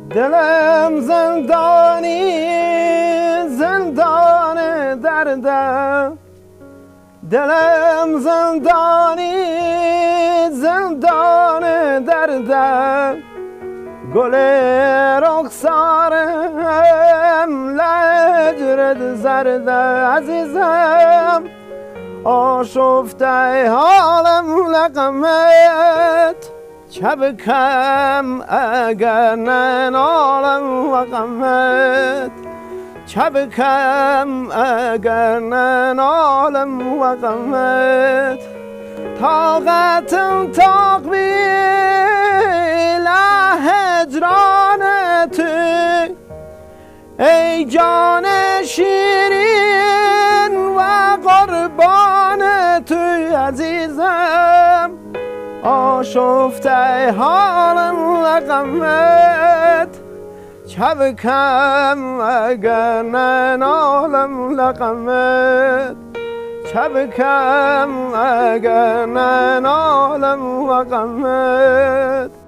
دلم زندانی زندان دردم، دلم زندانی زندان دردم، گل رخسارم لجرد زرد عزیزم، آشفته حالم لقمت چبکم اگر ننالم و غمت، چبکم اگر ننالم و غمت، طاقتم طاق بیل هجران تو ای جان شیرین و قربان تو عزیزم، آشفته حالم لقمت چبکم اگر ننالم لقمت، چبکم اگر ننالم و غمت.